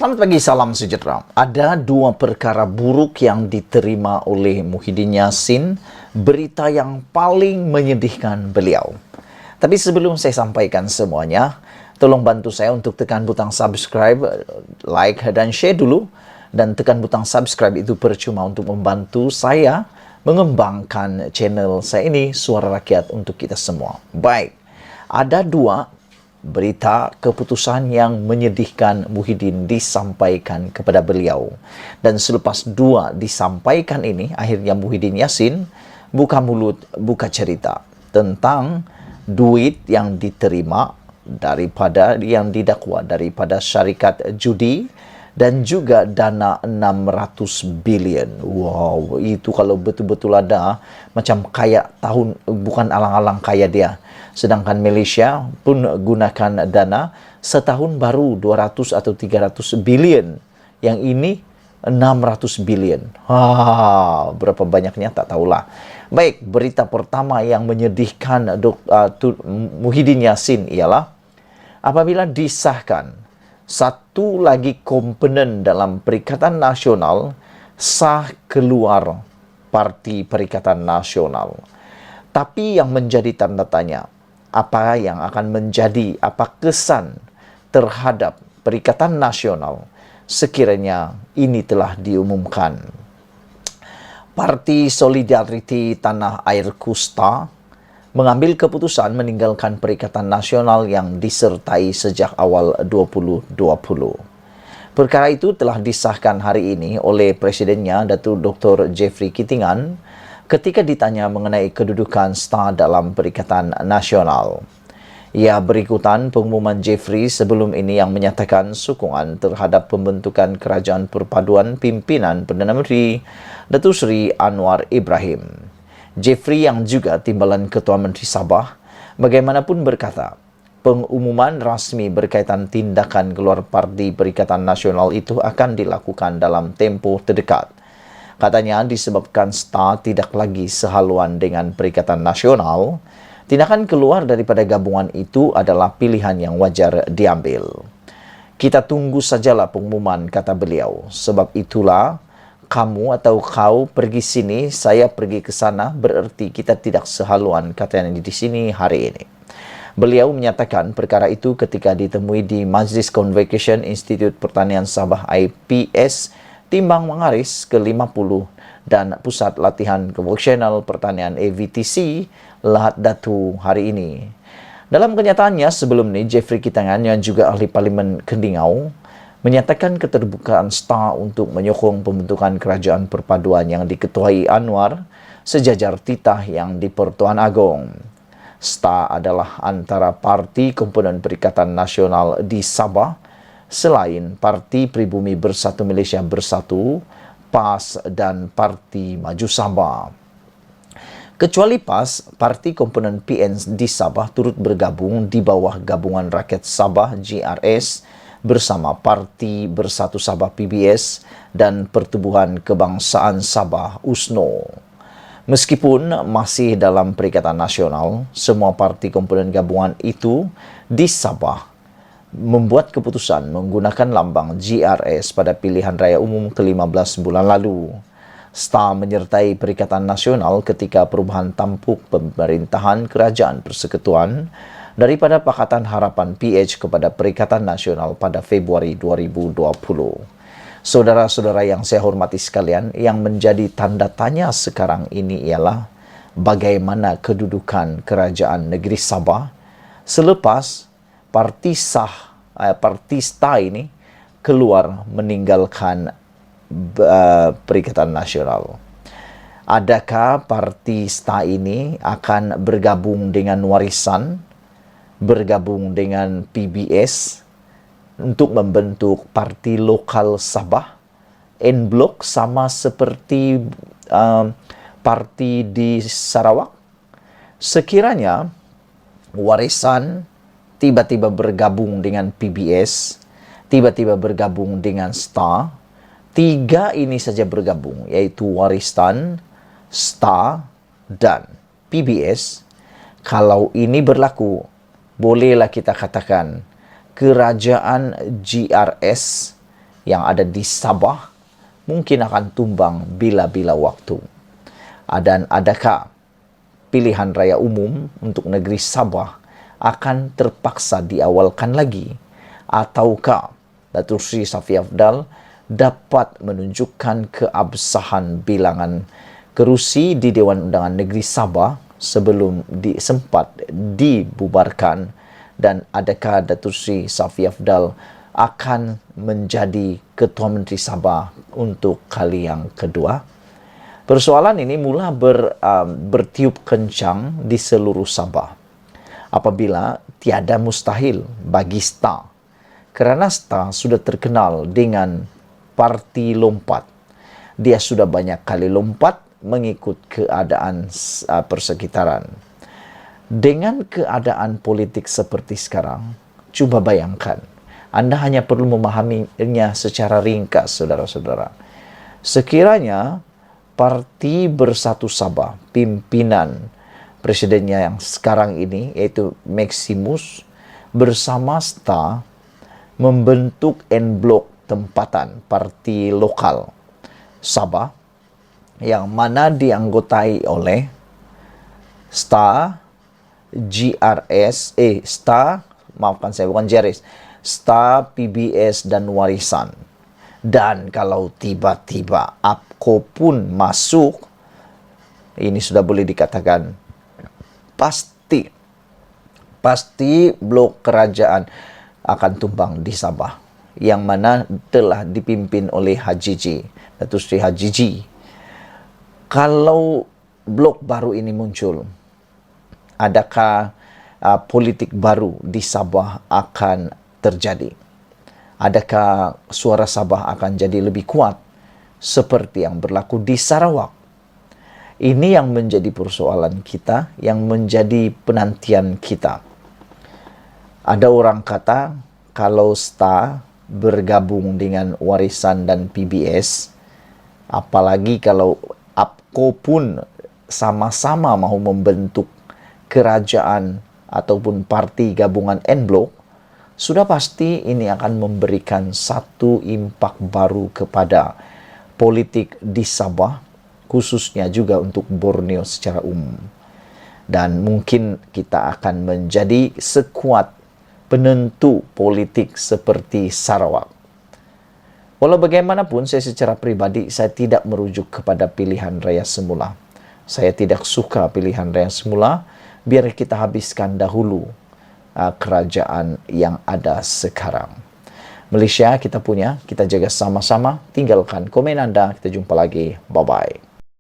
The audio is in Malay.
Selamat pagi, salam sejahtera. Ada dua perkara buruk yang diterima oleh Muhyiddin Yassin, berita yang paling menyedihkan beliau. Tapi sebelum saya sampaikan semuanya, tolong bantu saya untuk tekan butang subscribe, like, dan share dulu. Dan tekan butang subscribe itu percuma untuk membantu saya mengembangkan channel saya ini, Suara Rakyat untuk kita semua. Baik, ada dua berita keputusan yang menyedihkan Muhyiddin disampaikan kepada beliau. Dan selepas dua disampaikan ini, akhirnya Muhyiddin Yassin buka mulut, buka cerita tentang duit yang diterima daripada yang didakwa daripada syarikat judi dan juga dana 600 bilion. Wow, itu kalau betul-betul ada macam kaya tahun, bukan alang-alang kaya dia. Sedangkan Malaysia pun gunakan dana setahun baru 200 atau 300 bilion. Yang ini 600 bilion. Berapa banyaknya tak tahulah. Baik, berita pertama yang menyedihkan Muhyiddin Yassin ialah apabila disahkan satu lagi komponen dalam Perikatan Nasional sah keluar Parti Perikatan Nasional. Tapi yang menjadi tanda tanya, apa yang akan menjadi, apa kesan terhadap Perikatan Nasional sekiranya ini telah diumumkan. Parti Solidariti Tanah Air Kusta mengambil keputusan meninggalkan Perikatan Nasional yang disertai sejak awal 2020. Perkara itu telah disahkan hari ini oleh Presidennya Datuk Dr. Jeffrey Kitingan ketika ditanya mengenai kedudukan STA dalam Perikatan Nasional. Ia berikutan pengumuman Jeffrey sebelum ini yang menyatakan sokongan terhadap pembentukan Kerajaan Perpaduan pimpinan Perdana Menteri Datuk Seri Anwar Ibrahim. Jeffrey yang juga timbalan Ketua Menteri Sabah bagaimanapun berkata, pengumuman rasmi berkaitan tindakan keluar Parti Perikatan Nasional itu akan dilakukan dalam tempoh terdekat. Katanya disebabkan STA tidak lagi sehaluan dengan Perikatan Nasional, tindakan keluar daripada gabungan itu adalah pilihan yang wajar diambil. Kita tunggu sajalah pengumuman, kata beliau. Sebab itulah kamu atau kau pergi sini, saya pergi ke sana, bererti kita tidak sehaluan, katanya di sini hari ini. Beliau menyatakan perkara itu ketika ditemui di Majlis Convocation Institut Pertanian Sabah IPS Timbang Mangaris ke-50 dan Pusat Latihan Konvensional Pertanian AVTC Lahad Datu hari ini. Dalam kenyataannya sebelum ini, Jeffrey Kitingan yang juga ahli Parlimen Kendingau menyatakan keterbukaan STA untuk menyokong pembentukan Kerajaan Perpaduan yang diketuai Anwar sejajar titah yang di Pertuan Agong. STA adalah antara parti komponen Perikatan Nasional di Sabah selain Parti Pribumi Bersatu Malaysia Bersatu, PAS dan Parti Maju Sabah. Kecuali PAS, parti komponen PN di Sabah turut bergabung di bawah Gabungan Rakyat Sabah GRS bersama Parti Bersatu Sabah PBS dan Pertubuhan Kebangsaan Sabah USNO. Meskipun masih dalam Perikatan Nasional, semua parti komponen gabungan itu di Sabah membuat keputusan menggunakan lambang GRS pada pilihan raya umum ke-15 bulan lalu. STA menyertai Perikatan Nasional ketika perubahan tampuk pemerintahan Kerajaan Persekutuan daripada Pakatan Harapan PH kepada Perikatan Nasional pada Februari 2020. Saudara-saudara yang saya hormati sekalian, yang menjadi tanda tanya sekarang ini ialah bagaimana kedudukan Kerajaan Negeri Sabah selepas Parti STA ini keluar meninggalkan Perikatan Nasional. Adakah Parti STA ini akan bergabung dengan Warisan, bergabung dengan PBS untuk membentuk Parti Lokal Sabah, en blok sama seperti parti di Sarawak? Sekiranya Warisan tiba-tiba bergabung dengan PBS, tiba-tiba bergabung dengan STA, tiga ini saja bergabung, yaitu Warisan, STA, dan PBS. Kalau ini berlaku, bolehlah kita katakan kerajaan GRS yang ada di Sabah mungkin akan tumbang bila-bila waktu. Dan adakah pilihan raya umum untuk negeri Sabah akan terpaksa diawalkan lagi? Ataukah Datuk Seri Shafie Apdal dapat menunjukkan keabsahan bilangan kerusi di Dewan Undangan Negeri Sabah sebelum sempat dibubarkan? Dan adakah Datuk Seri Shafie Apdal akan menjadi Ketua Menteri Sabah untuk kali yang kedua? Persoalan ini mula bertiup kencang di seluruh Sabah apabila tiada mustahil bagi STA, kerana STA sudah terkenal dengan parti lompat. Dia sudah banyak kali lompat mengikut keadaan persekitaran. Dengan keadaan politik seperti sekarang, cuba bayangkan, Anda hanya perlu memahaminya secara ringkas, saudara-saudara. Sekiranya Parti Bersatu Sabah, pimpinan presidennya yang sekarang ini, yaitu Maximus, bersama STA membentuk en-blok tempatan parti lokal Sabah yang mana dianggotai oleh STA, STA, PBS dan Warisan. Dan kalau tiba-tiba APKO pun masuk, ini sudah boleh dikatakan pasti blok kerajaan akan tumbang di Sabah, yang mana telah dipimpin oleh Datuk Seri Hajiji. Kalau blok baru ini muncul, adakah politik baru di Sabah akan terjadi? Adakah suara Sabah akan jadi lebih kuat seperti yang berlaku di Sarawak? Ini yang menjadi persoalan kita, yang menjadi penantian kita. Ada orang kata kalau STA bergabung dengan Warisan dan PBS, apalagi kalau APKO pun sama-sama mahu membentuk kerajaan ataupun parti gabungan en-blok, sudah pasti ini akan memberikan satu impak baru kepada politik di Sabah, khususnya juga untuk Borneo secara umum. Dan mungkin kita akan menjadi sekuat penentu politik seperti Sarawak. Walau bagaimanapun, saya secara pribadi, saya tidak merujuk kepada pilihan raya semula. Saya tidak suka pilihan raya semula, biar kita habiskan dahulu kerajaan yang ada sekarang. Malaysia kita punya, kita jaga sama-sama. Tinggalkan komen Anda, kita jumpa lagi. Bye-bye.